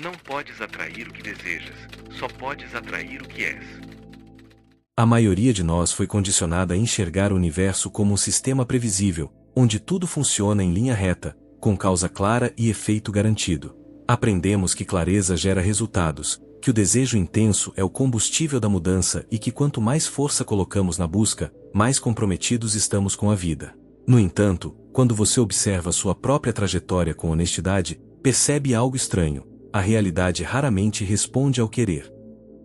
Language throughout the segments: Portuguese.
Não podes atrair o que desejas, só podes atrair o que és. A maioria de nós foi condicionada a enxergar o universo como um sistema previsível, onde tudo funciona em linha reta, com causa clara e efeito garantido. Aprendemos que clareza gera resultados, que o desejo intenso é o combustível da mudança e que quanto mais força colocamos na busca, mais comprometidos estamos com a vida. No entanto, quando você observa sua própria trajetória com honestidade, percebe algo estranho. A realidade raramente responde ao querer.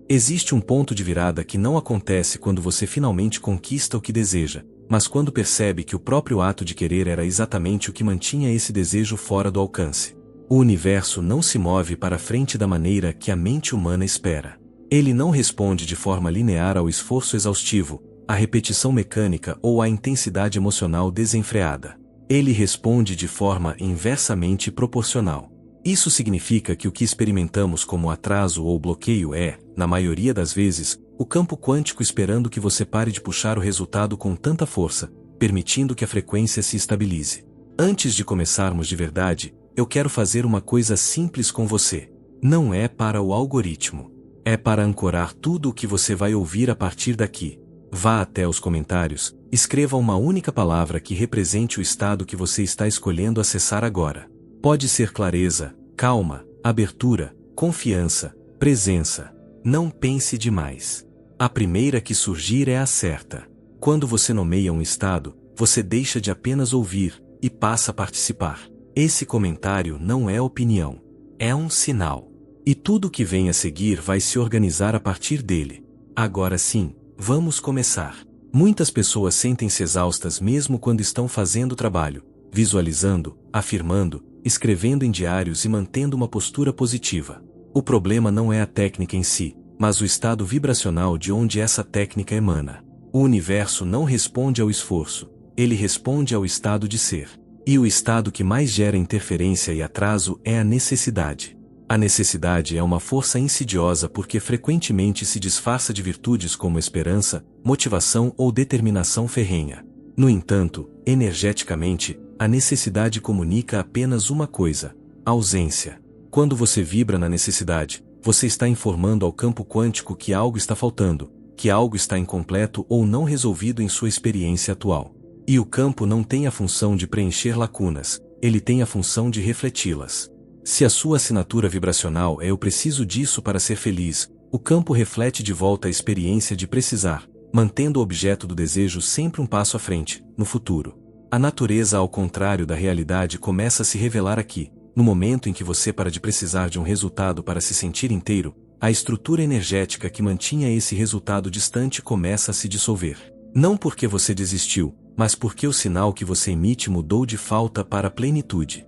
Existe um ponto de virada que não acontece quando você finalmente conquista o que deseja, mas quando percebe que o próprio ato de querer era exatamente o que mantinha esse desejo fora do alcance. O universo não se move para frente da maneira que a mente humana espera. Ele não responde de forma linear ao esforço exaustivo, à repetição mecânica ou à intensidade emocional desenfreada. Ele responde de forma inversamente proporcional. Isso significa que o que experimentamos como atraso ou bloqueio é, na maioria das vezes, o campo quântico esperando que você pare de puxar o resultado com tanta força, permitindo que a frequência se estabilize. Antes de começarmos de verdade, eu quero fazer uma coisa simples com você. Não é para o algoritmo. É para ancorar tudo o que você vai ouvir a partir daqui. Vá até os comentários, escreva uma única palavra que represente o estado que você está escolhendo acessar agora. Pode ser clareza, calma, abertura, confiança, presença. Não pense demais. A primeira que surgir é a certa. Quando você nomeia um estado, você deixa de apenas ouvir e passa a participar. Esse comentário não é opinião. É um sinal. E tudo que vem a seguir vai se organizar a partir dele. Agora sim, vamos começar. Muitas pessoas sentem-se exaustas mesmo quando estão fazendo o trabalho, visualizando, afirmando, escrevendo em diários e mantendo uma postura positiva. O problema não é a técnica em si, mas o estado vibracional de onde essa técnica emana. O universo não responde ao esforço, ele responde ao estado de ser. E o estado que mais gera interferência e atraso é a necessidade. A necessidade é uma força insidiosa porque frequentemente se disfarça de virtudes como esperança, motivação ou determinação ferrenha. No entanto, energeticamente, a necessidade comunica apenas uma coisa: ausência. Quando você vibra na necessidade, você está informando ao campo quântico que algo está faltando, que algo está incompleto ou não resolvido em sua experiência atual. E o campo não tem a função de preencher lacunas, ele tem a função de refleti-las. Se a sua assinatura vibracional é "eu preciso disso para ser feliz", o campo reflete de volta a experiência de precisar, mantendo o objeto do desejo sempre um passo à frente, no futuro. A natureza ao contrário da realidade começa a se revelar aqui, no momento em que você para de precisar de um resultado para se sentir inteiro, a estrutura energética que mantinha esse resultado distante começa a se dissolver. Não porque você desistiu, mas porque o sinal que você emite mudou de falta para plenitude.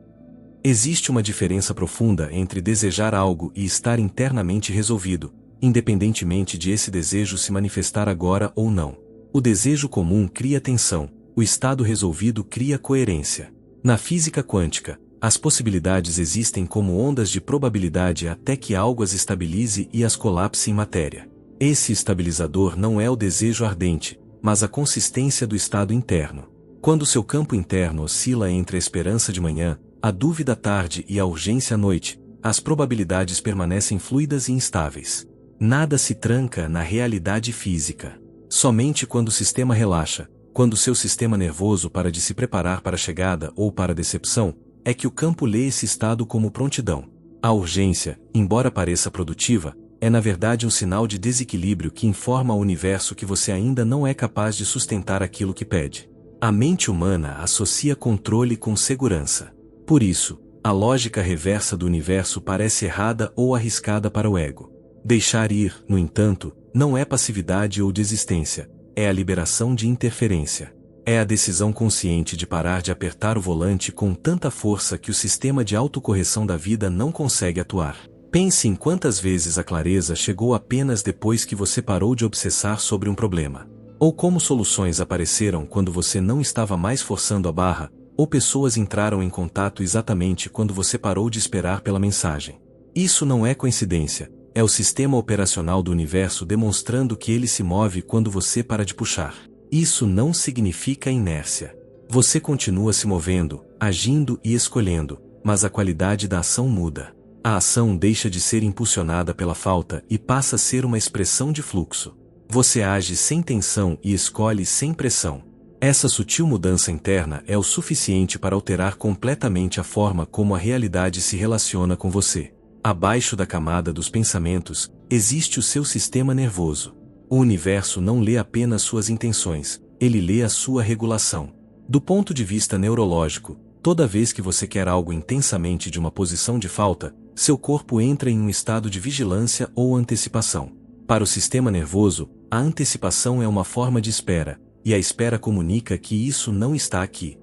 Existe uma diferença profunda entre desejar algo e estar internamente resolvido, independentemente de esse desejo se manifestar agora ou não. O desejo comum cria tensão, o estado resolvido cria coerência. Na física quântica, as possibilidades existem como ondas de probabilidade até que algo as estabilize e as colapse em matéria. Esse estabilizador não é o desejo ardente, mas a consistência do estado interno. Quando seu campo interno oscila entre a esperança de manhã, a dúvida à tarde e a urgência à noite, as probabilidades permanecem fluidas e instáveis. Nada se tranca na realidade física. Somente quando o sistema relaxa, quando seu sistema nervoso para de se preparar para a chegada ou para a decepção, é que o campo lê esse estado como prontidão. A urgência, embora pareça produtiva, é na verdade um sinal de desequilíbrio que informa ao universo que você ainda não é capaz de sustentar aquilo que pede. A mente humana associa controle com segurança. Por isso, a lógica reversa do universo parece errada ou arriscada para o ego. Deixar ir, no entanto, não é passividade ou desistência, é a liberação de interferência. É a decisão consciente de parar de apertar o volante com tanta força que o sistema de autocorreção da vida não consegue atuar. Pense em quantas vezes a clareza chegou apenas depois que você parou de obsessar sobre um problema. Ou como soluções apareceram quando você não estava mais forçando a barra, ou pessoas entraram em contato exatamente quando você parou de esperar pela mensagem. Isso não é coincidência, é o sistema operacional do universo demonstrando que ele se move quando você para de puxar. Isso não significa inércia. Você continua se movendo, agindo e escolhendo, mas a qualidade da ação muda. A ação deixa de ser impulsionada pela falta e passa a ser uma expressão de fluxo. Você age sem tensão e escolhe sem pressão. Essa sutil mudança interna é o suficiente para alterar completamente a forma como a realidade se relaciona com você. Abaixo da camada dos pensamentos, existe o seu sistema nervoso. O universo não lê apenas suas intenções, ele lê a sua regulação. Do ponto de vista neurológico, toda vez que você quer algo intensamente de uma posição de falta, seu corpo entra em um estado de vigilância ou antecipação. Para o sistema nervoso, a antecipação é uma forma de espera, e a espera comunica que isso não está aqui.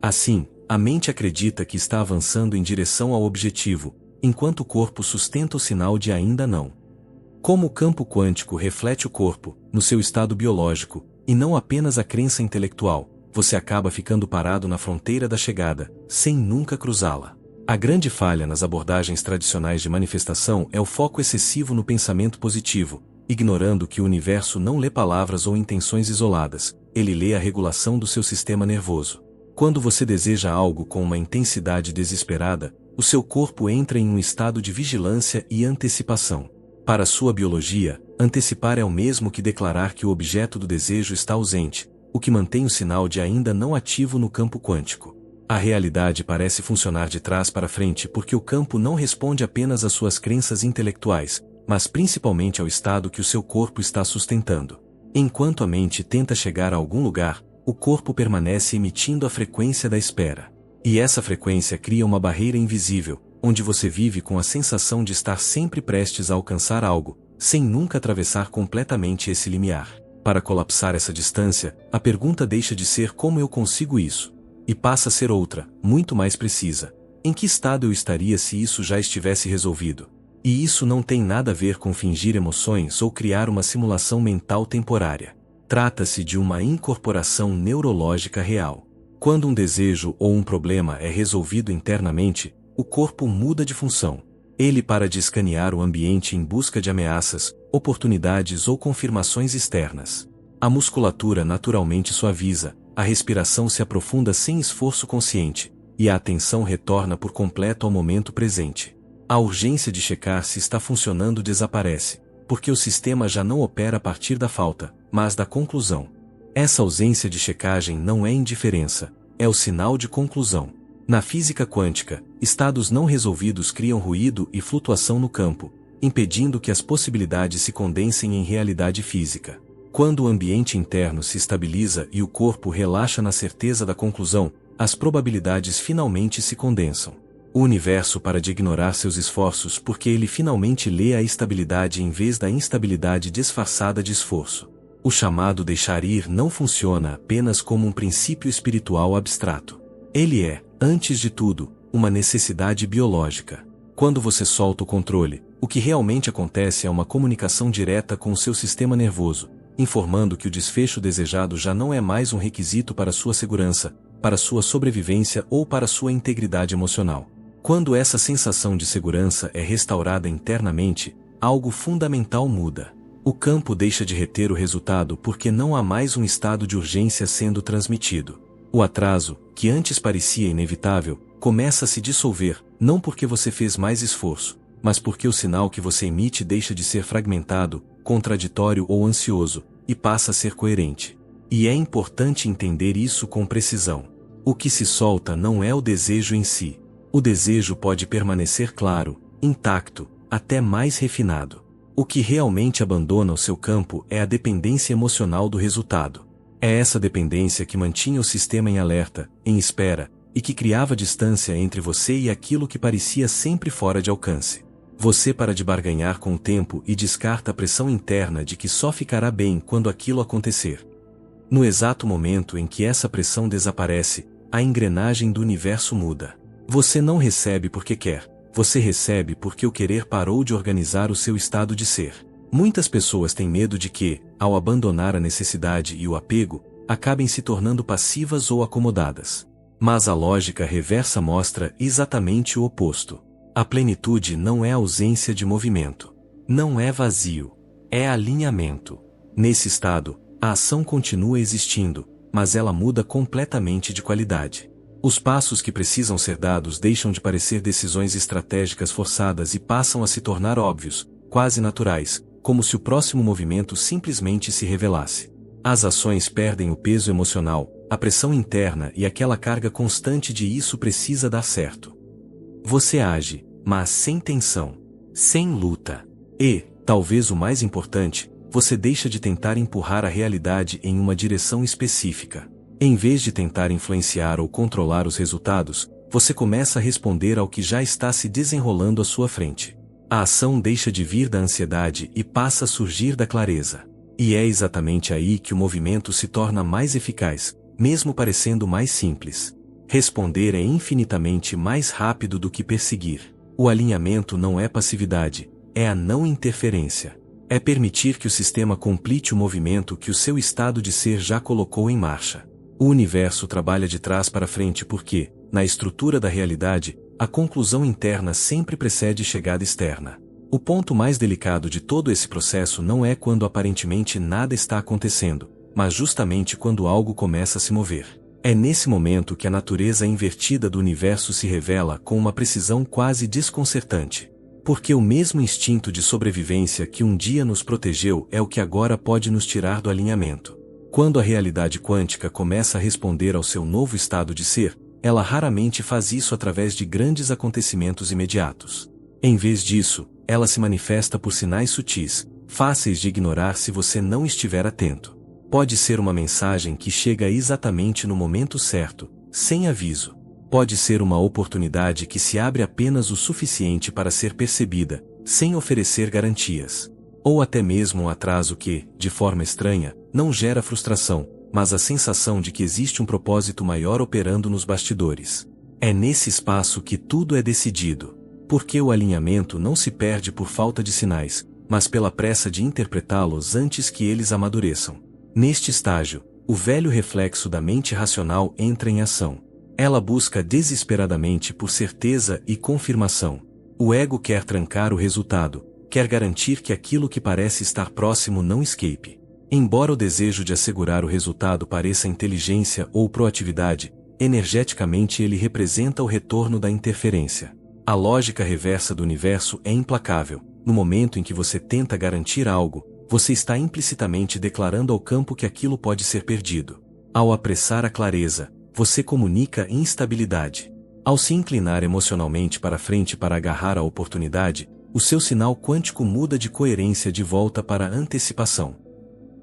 Assim, a mente acredita que está avançando em direção ao objetivo, enquanto o corpo sustenta o sinal de ainda não. Como o campo quântico reflete o corpo, no seu estado biológico, e não apenas a crença intelectual, você acaba ficando parado na fronteira da chegada, sem nunca cruzá-la. A grande falha nas abordagens tradicionais de manifestação é o foco excessivo no pensamento positivo, ignorando que o universo não lê palavras ou intenções isoladas, ele lê a regulação do seu sistema nervoso. Quando você deseja algo com uma intensidade desesperada, o seu corpo entra em um estado de vigilância e antecipação. Para sua biologia, antecipar é o mesmo que declarar que o objeto do desejo está ausente, o que mantém o sinal de ainda não ativo no campo quântico. A realidade parece funcionar de trás para frente porque o campo não responde apenas às suas crenças intelectuais, mas principalmente ao estado que o seu corpo está sustentando. Enquanto a mente tenta chegar a algum lugar, o corpo permanece emitindo a frequência da espera. E essa frequência cria uma barreira invisível, onde você vive com a sensação de estar sempre prestes a alcançar algo, sem nunca atravessar completamente esse limiar. Para colapsar essa distância, a pergunta deixa de ser como eu consigo isso, e passa a ser outra, muito mais precisa. Em que estado eu estaria se isso já estivesse resolvido? E isso não tem nada a ver com fingir emoções ou criar uma simulação mental temporária. Trata-se de uma incorporação neurológica real. Quando um desejo ou um problema é resolvido internamente, o corpo muda de função. Ele para de escanear o ambiente em busca de ameaças, oportunidades ou confirmações externas. A musculatura naturalmente suaviza, a respiração se aprofunda sem esforço consciente, e a atenção retorna por completo ao momento presente. A urgência de checar se está funcionando desaparece, porque o sistema já não opera a partir da falta, mas da conclusão. Essa ausência de checagem não é indiferença, é o sinal de conclusão. Na física quântica, estados não resolvidos criam ruído e flutuação no campo, impedindo que as possibilidades se condensem em realidade física. Quando o ambiente interno se estabiliza e o corpo relaxa na certeza da conclusão, as probabilidades finalmente se condensam. O universo para de ignorar seus esforços porque ele finalmente lê a estabilidade em vez da instabilidade disfarçada de esforço. O chamado deixar ir não funciona apenas como um princípio espiritual abstrato. Ele é, antes de tudo, uma necessidade biológica. Quando você solta o controle, o que realmente acontece é uma comunicação direta com o seu sistema nervoso, informando que o desfecho desejado já não é mais um requisito para sua segurança, para sua sobrevivência ou para sua integridade emocional. Quando essa sensação de segurança é restaurada internamente, algo fundamental muda. O campo deixa de reter o resultado porque não há mais um estado de urgência sendo transmitido. O atraso, que antes parecia inevitável, começa a se dissolver, não porque você fez mais esforço, mas porque o sinal que você emite deixa de ser fragmentado, contraditório ou ansioso, e passa a ser coerente. E é importante entender isso com precisão. O que se solta não é o desejo em si. O desejo pode permanecer claro, intacto, até mais refinado. O que realmente abandona o seu campo é a dependência emocional do resultado. É essa dependência que mantinha o sistema em alerta, em espera, e que criava distância entre você e aquilo que parecia sempre fora de alcance. Você para de barganhar com o tempo e descarta a pressão interna de que só ficará bem quando aquilo acontecer. No exato momento em que essa pressão desaparece, a engrenagem do universo muda. Você não recebe porque quer, você recebe porque o querer parou de organizar o seu estado de ser. Muitas pessoas têm medo de que, ao abandonar a necessidade e o apego, acabem se tornando passivas ou acomodadas. Mas a lógica reversa mostra exatamente o oposto. A plenitude não é ausência de movimento. Não é vazio. É alinhamento. Nesse estado, a ação continua existindo, mas ela muda completamente de qualidade. Os passos que precisam ser dados deixam de parecer decisões estratégicas forçadas e passam a se tornar óbvios, quase naturais, como se o próximo movimento simplesmente se revelasse. As ações perdem o peso emocional, a pressão interna e aquela carga constante de isso precisa dar certo. Você age, mas sem tensão, sem luta. E, talvez o mais importante, você deixa de tentar empurrar a realidade em uma direção específica. Em vez de tentar influenciar ou controlar os resultados, você começa a responder ao que já está se desenrolando à sua frente. A ação deixa de vir da ansiedade e passa a surgir da clareza. E é exatamente aí que o movimento se torna mais eficaz, mesmo parecendo mais simples. Responder é infinitamente mais rápido do que perseguir. O alinhamento não é passividade, é a não interferência. É permitir que o sistema complete o movimento que o seu estado de ser já colocou em marcha. O universo trabalha de trás para frente porque, na estrutura da realidade, a conclusão interna sempre precede chegada externa. O ponto mais delicado de todo esse processo não é quando aparentemente nada está acontecendo, mas justamente quando algo começa a se mover. É nesse momento que a natureza invertida do universo se revela com uma precisão quase desconcertante. Porque o mesmo instinto de sobrevivência que um dia nos protegeu é o que agora pode nos tirar do alinhamento. Quando a realidade quântica começa a responder ao seu novo estado de ser, ela raramente faz isso através de grandes acontecimentos imediatos. Em vez disso, ela se manifesta por sinais sutis, fáceis de ignorar se você não estiver atento. Pode ser uma mensagem que chega exatamente no momento certo, sem aviso. Pode ser uma oportunidade que se abre apenas o suficiente para ser percebida, sem oferecer garantias. Ou até mesmo um atraso que, de forma estranha, não gera frustração, mas a sensação de que existe um propósito maior operando nos bastidores. É nesse espaço que tudo é decidido. Porque o alinhamento não se perde por falta de sinais, mas pela pressa de interpretá-los antes que eles amadureçam. Neste estágio, o velho reflexo da mente racional entra em ação. Ela busca desesperadamente por certeza e confirmação. O ego quer trancar o resultado, quer garantir que aquilo que parece estar próximo não escape. Embora o desejo de assegurar o resultado pareça inteligência ou proatividade, energeticamente ele representa o retorno da interferência. A lógica reversa do universo é implacável. No momento em que você tenta garantir algo, você está implicitamente declarando ao campo que aquilo pode ser perdido. Ao apressar a clareza, você comunica instabilidade. Ao se inclinar emocionalmente para frente para agarrar a oportunidade, o seu sinal quântico muda de coerência de volta para a antecipação.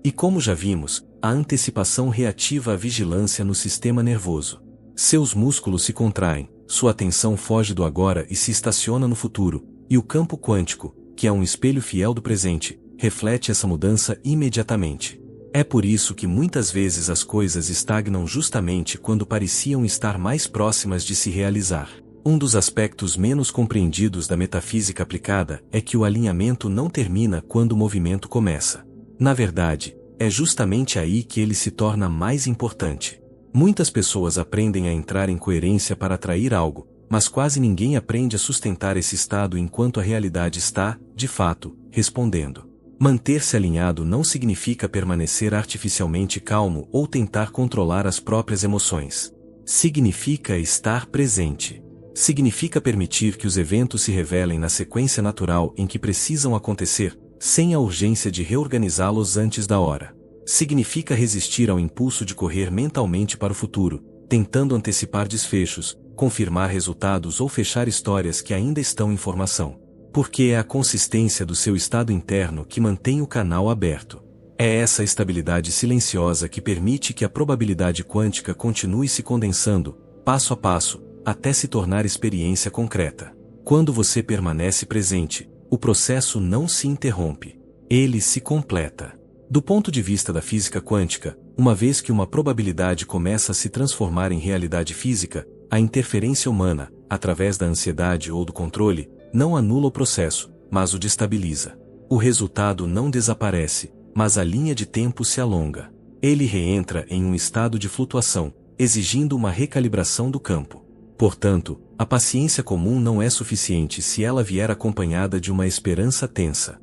E como já vimos, a antecipação reativa a vigilância no sistema nervoso. Seus músculos se contraem, sua atenção foge do agora e se estaciona no futuro, e o campo quântico, que é um espelho fiel do presente, reflete essa mudança imediatamente. É por isso que muitas vezes as coisas estagnam justamente quando pareciam estar mais próximas de se realizar. Um dos aspectos menos compreendidos da metafísica aplicada é que o alinhamento não termina quando o movimento começa. Na verdade, é justamente aí que ele se torna mais importante. Muitas pessoas aprendem a entrar em coerência para atrair algo, mas quase ninguém aprende a sustentar esse estado enquanto a realidade está, de fato, respondendo. Manter-se alinhado não significa permanecer artificialmente calmo ou tentar controlar as próprias emoções. Significa estar presente. Significa permitir que os eventos se revelem na sequência natural em que precisam acontecer, sem a urgência de reorganizá-los antes da hora. Significa resistir ao impulso de correr mentalmente para o futuro, tentando antecipar desfechos, confirmar resultados ou fechar histórias que ainda estão em formação. Porque é a consistência do seu estado interno que mantém o canal aberto. É essa estabilidade silenciosa que permite que a probabilidade quântica continue se condensando, passo a passo, até se tornar experiência concreta. Quando você permanece presente, o processo não se interrompe. Ele se completa. Do ponto de vista da física quântica, uma vez que uma probabilidade começa a se transformar em realidade física, a interferência humana, através da ansiedade ou do controle, não anula o processo, mas o destabiliza. O resultado não desaparece, mas a linha de tempo se alonga. Ele reentra em um estado de flutuação, exigindo uma recalibração do campo. Portanto, a paciência comum não é suficiente se ela vier acompanhada de uma esperança tensa.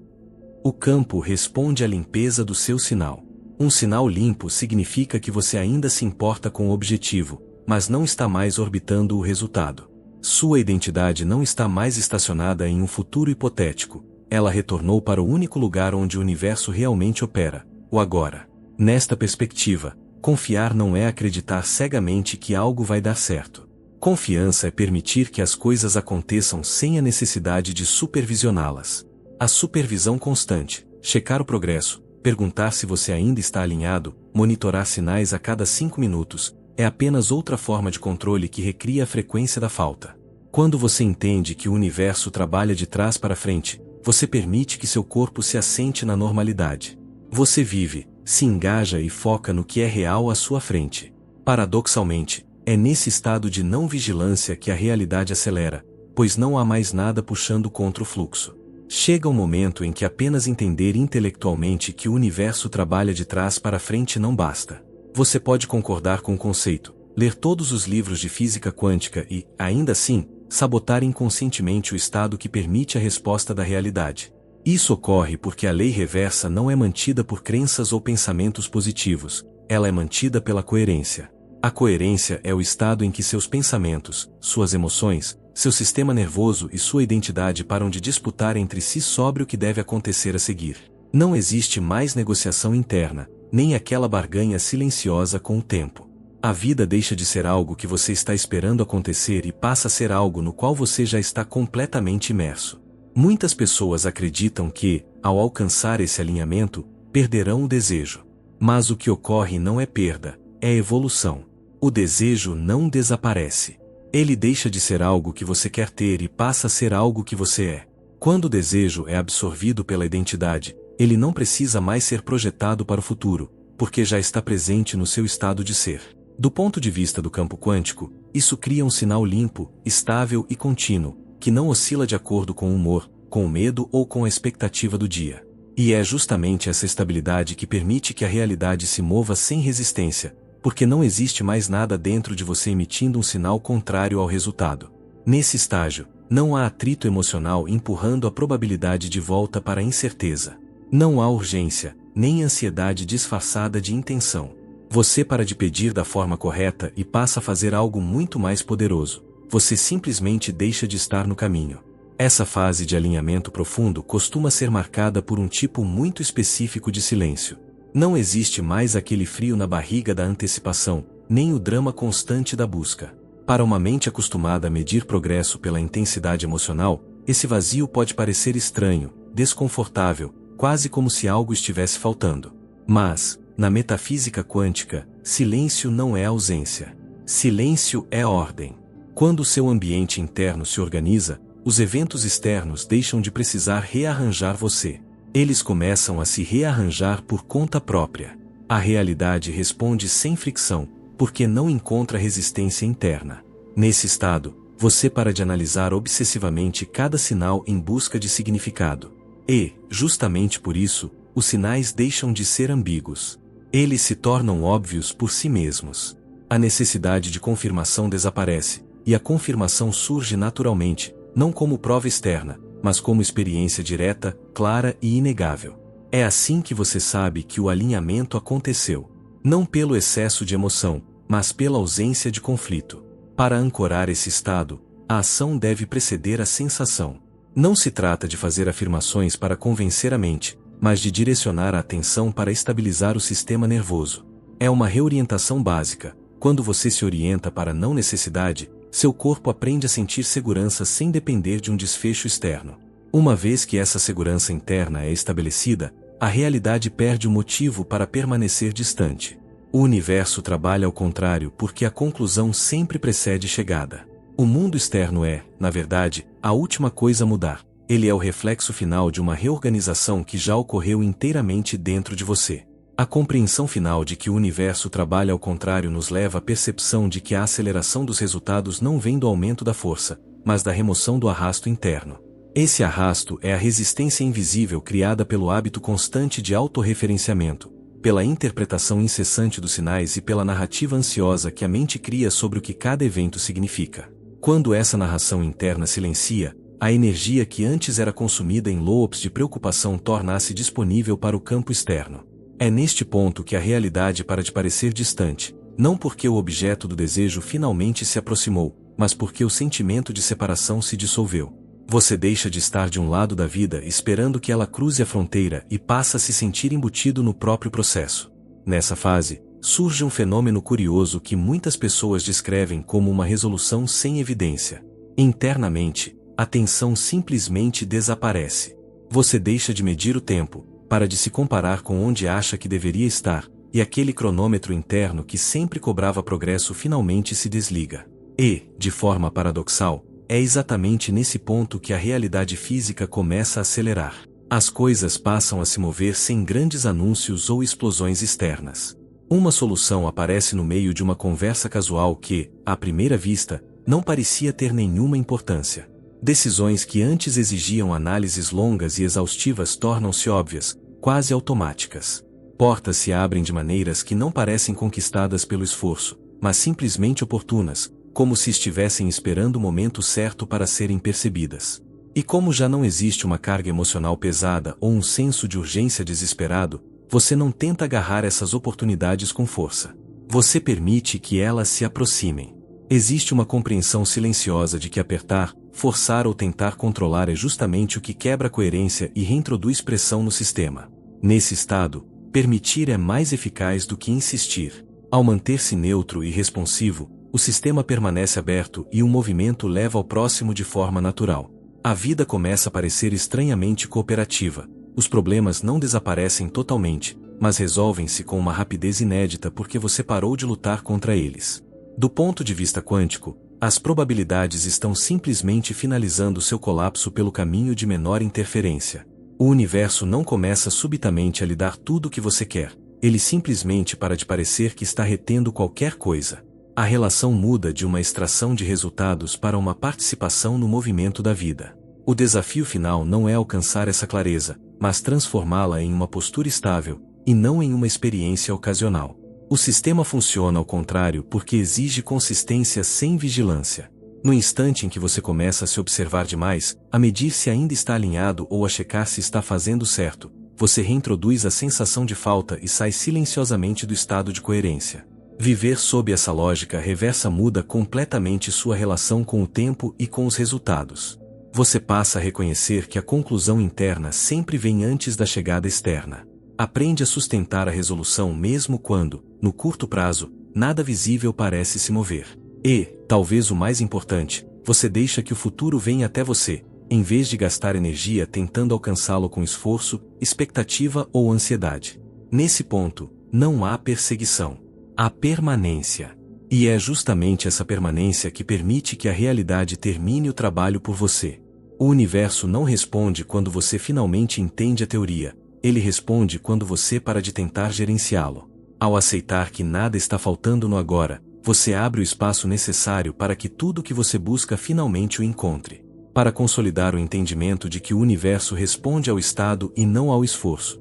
O campo responde à limpeza do seu sinal. Um sinal limpo significa que você ainda se importa com o objetivo, mas não está mais orbitando o resultado. Sua identidade não está mais estacionada em um futuro hipotético. Ela retornou para o único lugar onde o universo realmente opera, o agora. Nesta perspectiva, confiar não é acreditar cegamente que algo vai dar certo. Confiança é permitir que as coisas aconteçam sem a necessidade de supervisioná-las. A supervisão constante, checar o progresso, perguntar se você ainda está alinhado, monitorar sinais a cada 5 minutos, é apenas outra forma de controle que recria a frequência da falta. Quando você entende que o universo trabalha de trás para frente, você permite que seu corpo se assente na normalidade. Você vive, se engaja e foca no que é real à sua frente. Paradoxalmente, é nesse estado de não vigilância que a realidade acelera, pois não há mais nada puxando contra o fluxo. Chega um momento em que apenas entender intelectualmente que o universo trabalha de trás para frente não basta. Você pode concordar com o conceito, ler todos os livros de física quântica e, ainda assim, sabotar inconscientemente o estado que permite a resposta da realidade. Isso ocorre porque a lei reversa não é mantida por crenças ou pensamentos positivos, ela é mantida pela coerência. A coerência é o estado em que seus pensamentos, suas emoções, seu sistema nervoso e sua identidade param de disputar entre si sobre o que deve acontecer a seguir. Não existe mais negociação interna, nem aquela barganha silenciosa com o tempo. A vida deixa de ser algo que você está esperando acontecer e passa a ser algo no qual você já está completamente imerso. Muitas pessoas acreditam que, ao alcançar esse alinhamento, perderão o desejo. Mas o que ocorre não é perda, é evolução. O desejo não desaparece. Ele deixa de ser algo que você quer ter e passa a ser algo que você é. Quando o desejo é absorvido pela identidade, ele não precisa mais ser projetado para o futuro, porque já está presente no seu estado de ser. Do ponto de vista do campo quântico, isso cria um sinal limpo, estável e contínuo, que não oscila de acordo com o humor, com o medo ou com a expectativa do dia. E é justamente essa estabilidade que permite que a realidade se mova sem resistência, porque não existe mais nada dentro de você emitindo um sinal contrário ao resultado. Nesse estágio, não há atrito emocional empurrando a probabilidade de volta para a incerteza. Não há urgência, nem ansiedade disfarçada de intenção. Você para de pedir da forma correta e passa a fazer algo muito mais poderoso. Você simplesmente deixa de estar no caminho. Essa fase de alinhamento profundo costuma ser marcada por um tipo muito específico de silêncio. Não existe mais aquele frio na barriga da antecipação, nem o drama constante da busca. Para uma mente acostumada a medir progresso pela intensidade emocional, esse vazio pode parecer estranho, desconfortável, quase como se algo estivesse faltando. Mas, na metafísica quântica, silêncio não é ausência. Silêncio é ordem. Quando o seu ambiente interno se organiza, os eventos externos deixam de precisar rearranjar você. Eles começam a se rearranjar por conta própria. A realidade responde sem fricção, porque não encontra resistência interna. Nesse estado, você para de analisar obsessivamente cada sinal em busca de significado. E, justamente por isso, os sinais deixam de ser ambíguos. Eles se tornam óbvios por si mesmos. A necessidade de confirmação desaparece, e a confirmação surge naturalmente, não como prova externa, mas como experiência direta, clara e inegável. É assim que você sabe que o alinhamento aconteceu. Não pelo excesso de emoção, mas pela ausência de conflito. Para ancorar esse estado, a ação deve preceder a sensação. Não se trata de fazer afirmações para convencer a mente, mas de direcionar a atenção para estabilizar o sistema nervoso. É uma reorientação básica. Quando você se orienta para a não necessidade, seu corpo aprende a sentir segurança sem depender de um desfecho externo. Uma vez que essa segurança interna é estabelecida, a realidade perde o motivo para permanecer distante. O universo trabalha ao contrário porque a conclusão sempre precede chegada. O mundo externo é, na verdade, a última coisa a mudar. Ele é o reflexo final de uma reorganização que já ocorreu inteiramente dentro de você. A compreensão final de que o universo trabalha ao contrário nos leva à percepção de que a aceleração dos resultados não vem do aumento da força, mas da remoção do arrasto interno. Esse arrasto é a resistência invisível criada pelo hábito constante de autorreferenciamento, pela interpretação incessante dos sinais e pela narrativa ansiosa que a mente cria sobre o que cada evento significa. Quando essa narração interna silencia, a energia que antes era consumida em loops de preocupação torna-se disponível para o campo externo. É neste ponto que a realidade para de parecer distante, Não porque o objeto do desejo finalmente se aproximou, mas porque o sentimento de separação se dissolveu. Você deixa de estar de um lado da vida esperando que ela cruze a fronteira e passa a se sentir embutido no próprio processo. Nessa fase, surge um fenômeno curioso que muitas pessoas descrevem como uma resolução sem evidência. Internamente, a tensão simplesmente desaparece. Você deixa de medir o tempo, para de se comparar com onde acha que deveria estar, e aquele cronômetro interno que sempre cobrava progresso finalmente se desliga. E, de forma paradoxal, é exatamente nesse ponto que a realidade física começa a acelerar. As coisas passam a se mover sem grandes anúncios ou explosões externas. Uma solução aparece no meio de uma conversa casual que, à primeira vista, não parecia ter nenhuma importância. Decisões que antes exigiam análises longas e exaustivas tornam-se óbvias, quase automáticas. Portas se abrem de maneiras que não parecem conquistadas pelo esforço, mas simplesmente oportunas, como se estivessem esperando o momento certo para serem percebidas. E como já não existe uma carga emocional pesada ou um senso de urgência desesperado, você não tenta agarrar essas oportunidades com força. Você permite que elas se aproximem. Existe uma compreensão silenciosa de que apertar, forçar ou tentar controlar é justamente o que quebra a coerência e reintroduz pressão no sistema. Nesse estado, permitir é mais eficaz do que insistir. Ao manter-se neutro e responsivo, o sistema permanece aberto e o movimento leva ao próximo de forma natural. A vida começa a parecer estranhamente cooperativa. Os problemas não desaparecem totalmente, mas resolvem-se com uma rapidez inédita porque você parou de lutar contra eles. Do ponto de vista quântico, as probabilidades estão simplesmente finalizando seu colapso pelo caminho de menor interferência. O universo não começa subitamente a lhe dar tudo o que você quer, ele simplesmente para de parecer que está retendo qualquer coisa. A relação muda de uma extração de resultados para uma participação no movimento da vida. O desafio final não é alcançar essa clareza, mas transformá-la em uma postura estável, e não em uma experiência ocasional. O sistema funciona ao contrário porque exige consistência sem vigilância. No instante em que você começa a se observar demais, a medir se ainda está alinhado ou a checar se está fazendo certo, você reintroduz a sensação de falta e sai silenciosamente do estado de coerência. Viver sob essa lógica reversa muda completamente sua relação com o tempo e com os resultados. Você passa a reconhecer que a conclusão interna sempre vem antes da chegada externa. Aprende a sustentar a resolução mesmo quando, no curto prazo, nada visível parece se mover. E, talvez o mais importante, você deixa que o futuro venha até você, em vez de gastar energia tentando alcançá-lo com esforço, expectativa ou ansiedade. Nesse ponto, não há perseguição. Há permanência. E é justamente essa permanência que permite que a realidade termine o trabalho por você. O universo não responde quando você finalmente entende a teoria, ele responde quando você para de tentar gerenciá-lo. Ao aceitar que nada está faltando no agora, você abre o espaço necessário para que tudo o que você busca finalmente o encontre. Para consolidar o entendimento de que o universo responde ao estado e não ao esforço,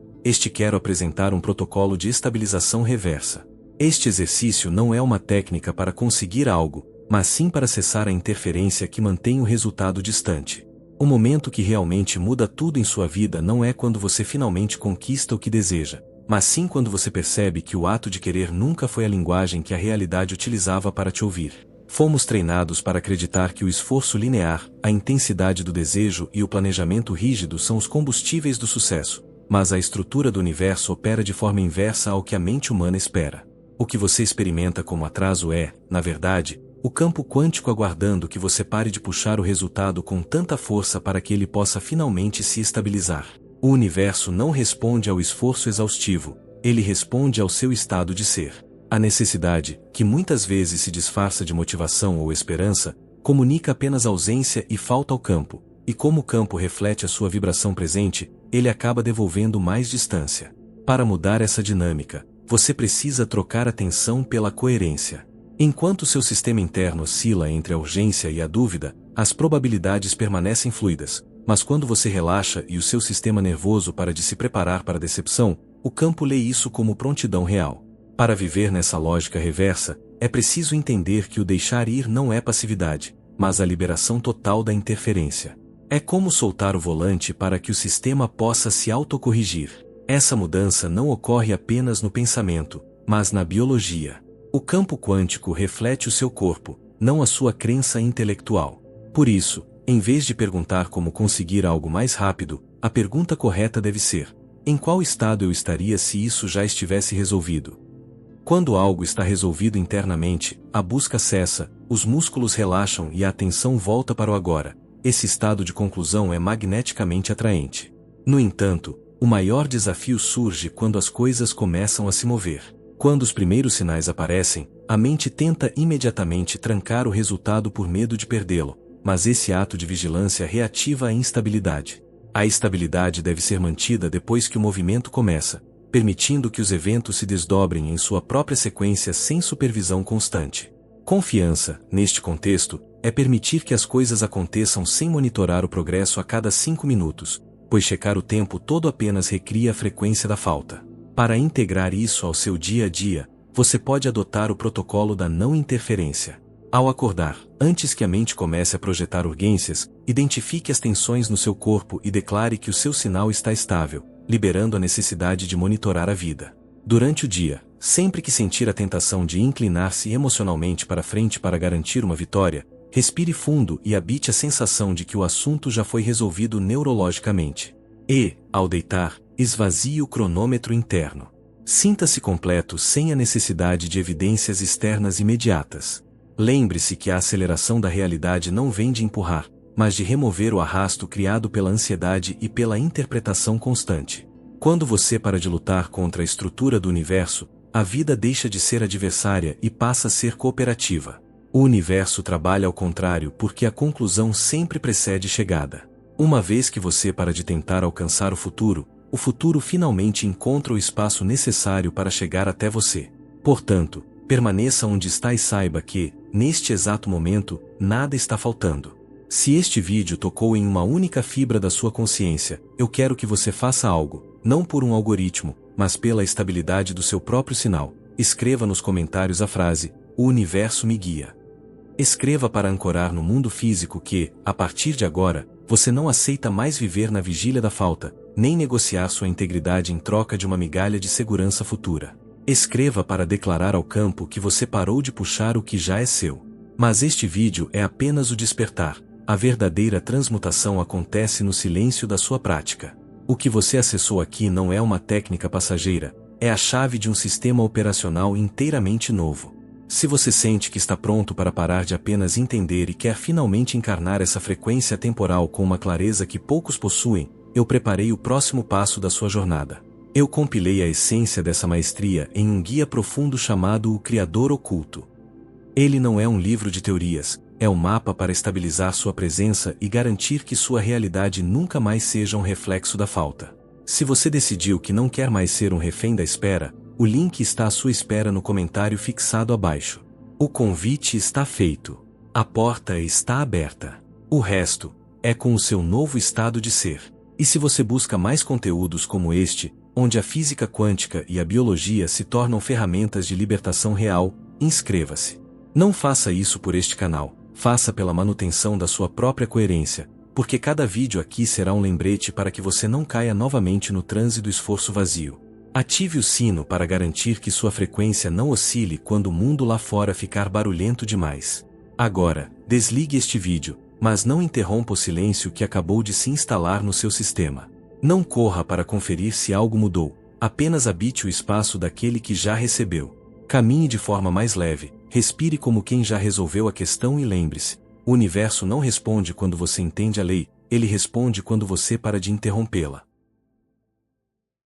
quero apresentar um protocolo de estabilização reversa. Este exercício não é uma técnica para conseguir algo, mas sim para cessar a interferência que mantém o resultado distante. O momento que realmente muda tudo em sua vida não é quando você finalmente conquista o que deseja, mas sim quando você percebe que o ato de querer nunca foi a linguagem que a realidade utilizava para te ouvir. Fomos treinados para acreditar que o esforço linear, a intensidade do desejo e o planejamento rígido são os combustíveis do sucesso, mas a estrutura do universo opera de forma inversa ao que a mente humana espera. O que você experimenta como atraso é, na verdade, o campo quântico aguardando que você pare de puxar o resultado com tanta força para que ele possa finalmente se estabilizar. O universo não responde ao esforço exaustivo, ele responde ao seu estado de ser. A necessidade, que muitas vezes se disfarça de motivação ou esperança, comunica apenas ausência e falta ao campo, e como o campo reflete a sua vibração presente, ele acaba devolvendo mais distância. Para mudar essa dinâmica, você precisa trocar a tensão pela coerência. Enquanto seu sistema interno oscila entre a urgência e a dúvida, as probabilidades permanecem fluidas, mas quando você relaxa e o seu sistema nervoso para de se preparar para a decepção, o campo lê isso como prontidão real. Para viver nessa lógica reversa, é preciso entender que o deixar ir não é passividade, mas a liberação total da interferência. É como soltar o volante para que o sistema possa se autocorrigir. Essa mudança não ocorre apenas no pensamento, mas na biologia. O campo quântico reflete o seu corpo, não a sua crença intelectual. Por isso, em vez de perguntar como conseguir algo mais rápido, a pergunta correta deve ser: em qual estado eu estaria se isso já estivesse resolvido? Quando algo está resolvido internamente, a busca cessa, os músculos relaxam e a atenção volta para o agora. Esse estado de conclusão é magneticamente atraente. No entanto, o maior desafio surge quando as coisas começam a se mover. Quando os primeiros sinais aparecem, a mente tenta imediatamente trancar o resultado por medo de perdê-lo, mas esse ato de vigilância reativa a instabilidade. A estabilidade deve ser mantida depois que o movimento começa, permitindo que os eventos se desdobrem em sua própria sequência sem supervisão constante. Confiança, neste contexto, é permitir que as coisas aconteçam sem monitorar o progresso a cada 5 minutos, pois checar o tempo todo apenas recria a frequência da falta. Para integrar isso ao seu dia a dia, você pode adotar o protocolo da não interferência. Ao acordar, antes que a mente comece a projetar urgências, identifique as tensões no seu corpo e declare que o seu sinal está estável, liberando a necessidade de monitorar a vida. Durante o dia, sempre que sentir a tentação de inclinar-se emocionalmente para frente para garantir uma vitória, respire fundo e habite a sensação de que o assunto já foi resolvido neurologicamente. E, ao deitar, esvazie o cronômetro interno. Sinta-se completo sem a necessidade de evidências externas imediatas. Lembre-se que a aceleração da realidade não vem de empurrar, mas de remover o arrasto criado pela ansiedade e pela interpretação constante. Quando você para de lutar contra a estrutura do universo, a vida deixa de ser adversária e passa a ser cooperativa. O universo trabalha ao contrário porque a conclusão sempre precede chegada. Uma vez que você para de tentar alcançar o futuro finalmente encontra o espaço necessário para chegar até você. Portanto, permaneça onde está e saiba que, neste exato momento, nada está faltando. Se este vídeo tocou em uma única fibra da sua consciência, eu quero que você faça algo, não por um algoritmo, mas pela estabilidade do seu próprio sinal. Escreva nos comentários a frase: "O universo me guia". Escreva para ancorar no mundo físico que, a partir de agora, você não aceita mais viver na vigília da falta, nem negociar sua integridade em troca de uma migalha de segurança futura. Escreva para declarar ao campo que você parou de puxar o que já é seu. Mas este vídeo é apenas o despertar. A verdadeira transmutação acontece no silêncio da sua prática. O que você acessou aqui não é uma técnica passageira, é a chave de um sistema operacional inteiramente novo. Se você sente que está pronto para parar de apenas entender e quer finalmente encarnar essa frequência temporal com uma clareza que poucos possuem, eu preparei o próximo passo da sua jornada. Eu compilei a essência dessa maestria em um guia profundo chamado O Criador Oculto. Ele não é um livro de teorias, é um mapa para estabilizar sua presença e garantir que sua realidade nunca mais seja um reflexo da falta. Se você decidiu que não quer mais ser um refém da espera, o link está à sua espera no comentário fixado abaixo. O convite está feito. A porta está aberta. O resto é com o seu novo estado de ser. E se você busca mais conteúdos como este, onde a física quântica e a biologia se tornam ferramentas de libertação real, inscreva-se. Não faça isso por este canal, faça pela manutenção da sua própria coerência, porque cada vídeo aqui será um lembrete para que você não caia novamente no transe do esforço vazio. Ative o sino para garantir que sua frequência não oscile quando o mundo lá fora ficar barulhento demais. Agora, desligue este vídeo, mas não interrompa o silêncio que acabou de se instalar no seu sistema. Não corra para conferir se algo mudou, apenas habite o espaço daquele que já recebeu. Caminhe de forma mais leve, respire como quem já resolveu a questão e lembre-se: o universo não responde quando você entende a lei, ele responde quando você para de interrompê-la.